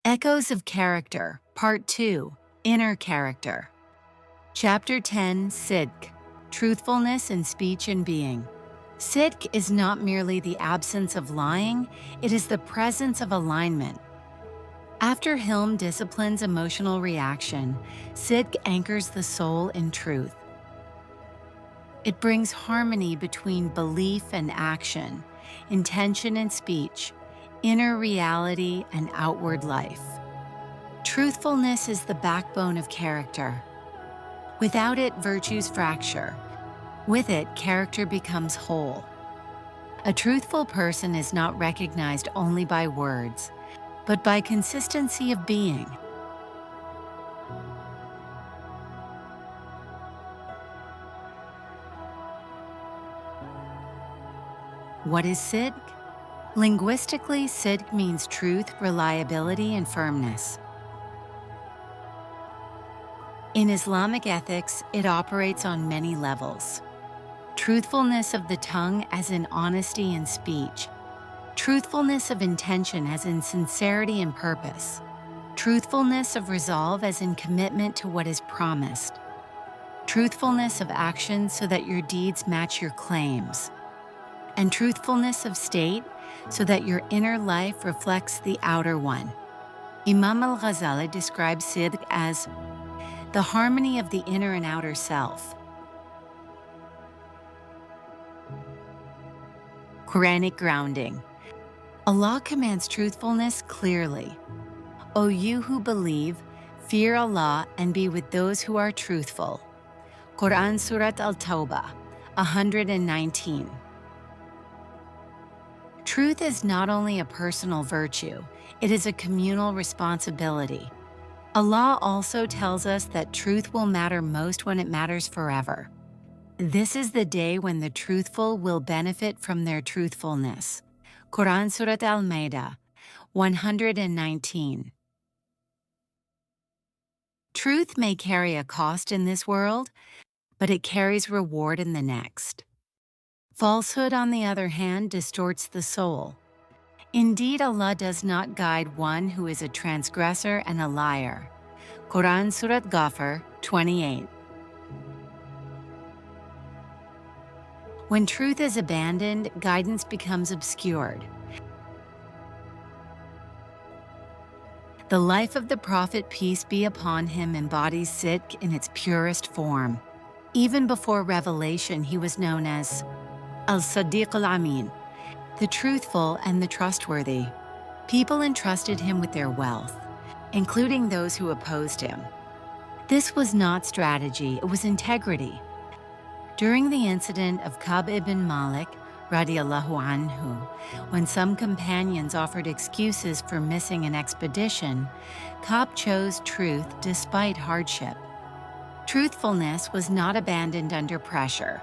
Echoes of Character, Part 2, Inner Character. Chapter 10, Ṣidq, Truthfulness in Speech and Being. Ṣidq is not merely the absence of lying, it is the presence of alignment. After Hilm disciplines emotional reaction, Ṣidq anchors the soul in truth. It brings harmony between belief and action, intention and speech, inner reality and outward life. Truthfulness is the backbone of character. Without it, virtues fracture. With it, character becomes whole. A truthful person is not recognized only by words, but by consistency of being. What is Ṣidq? Linguistically, Ṣidq means truth, reliability, and firmness. In Islamic ethics, it operates on many levels. Truthfulness of the tongue as in honesty in speech. Truthfulness of intention as in sincerity and purpose. Truthfulness of resolve as in commitment to what is promised. Truthfulness of action so that your deeds match your claims. And truthfulness of state so that your inner life reflects the outer one. Imam al-Ghazali describes Ṣidq as the harmony of the inner and outer self. Qur'anic grounding. Allah commands truthfulness clearly. O you who believe, fear Allah and be with those who are truthful. Quran Surat Al-Tawbah, 119. Truth is not only a personal virtue, it is a communal responsibility. Allah also tells us that truth will matter most when it matters forever. This is the day when the truthful will benefit from their truthfulness. Quran Surat Al-Ma'idah, 119. Truth may carry a cost in this world, but it carries reward in the next. Falsehood, on the other hand, distorts the soul. Indeed, Allah does not guide one who is a transgressor and a liar. Quran Surat Ghafir, 28. When truth is abandoned, guidance becomes obscured. The life of the Prophet, peace be upon him, embodies Ṣidq in its purest form. Even before revelation, he was known as Al-Sadiq al-Amin, the truthful and the trustworthy. People entrusted him with their wealth, including those who opposed him. This was not strategy, it was integrity. During the incident of Ka'b ibn Malik, radiallahu anhu, when some companions offered excuses for missing an expedition, Ka'b chose truth despite hardship. Truthfulness was not abandoned under pressure.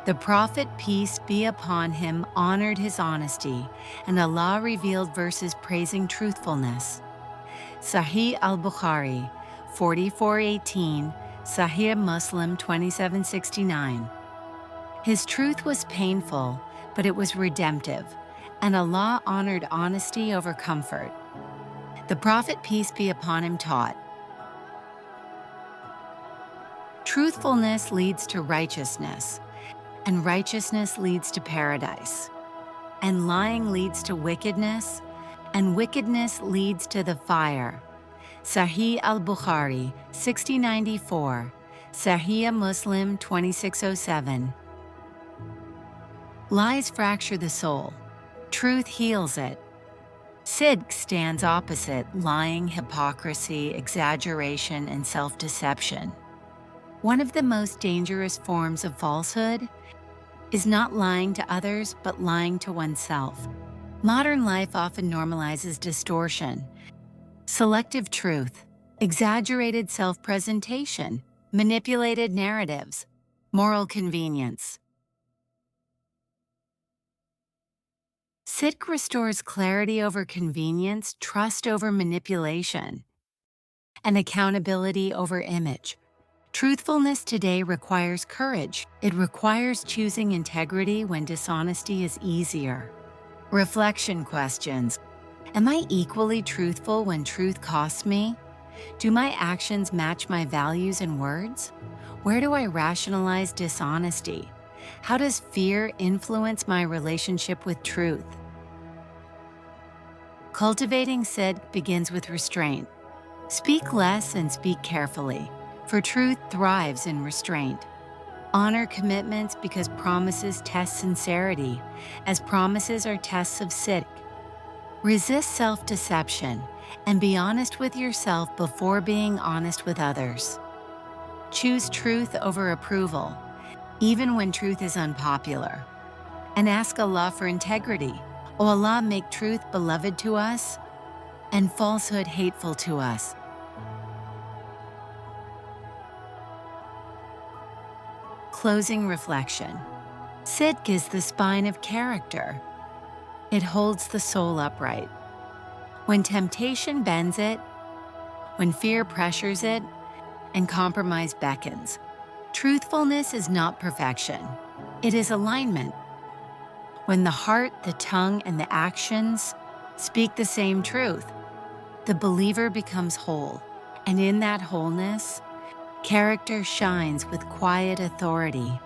The Prophet, peace be upon him, honored his honesty, and Allah revealed verses praising truthfulness. Sahih al-Bukhari, 4418, Sahih Muslim, 2769. His truth was painful, but it was redemptive, and Allah honored honesty over comfort. The Prophet, peace be upon him, taught, truthfulness leads to righteousness, and righteousness leads to paradise. And lying leads to wickedness, and wickedness leads to the fire. Sahih al-Bukhari, 6094, Sahih Muslim, 2607. Lies fracture the soul. Truth heals it. Ṣidq stands opposite lying, hypocrisy, exaggeration, and self-deception. One of the most dangerous forms of falsehood is not lying to others, but lying to oneself. Modern life often normalizes distortion, selective truth, exaggerated self-presentation, manipulated narratives, moral convenience. Ṣidq restores clarity over convenience, trust over manipulation, and accountability over image. Truthfulness today requires courage. It requires choosing integrity when dishonesty is easier. Reflection questions. Am I equally truthful when truth costs me? Do my actions match my values and words? Where do I rationalize dishonesty? How does fear influence my relationship with truth? Cultivating Ṣidq begins with restraint. Speak less and speak carefully, for truth thrives in restraint. Honor commitments because promises test sincerity, as promises are tests of Ṣidq. Resist self-deception and be honest with yourself before being honest with others. Choose truth over approval, even when truth is unpopular. And ask Allah for integrity. O Allah, make truth beloved to us and falsehood hateful to us. Closing reflection. Ṣidq is the spine of character. It holds the soul upright. When temptation bends it, when fear pressures it, and compromise beckons, truthfulness is not perfection. It is alignment. When the heart, the tongue, and the actions speak the same truth, the believer becomes whole, and in that wholeness, character shines with quiet authority.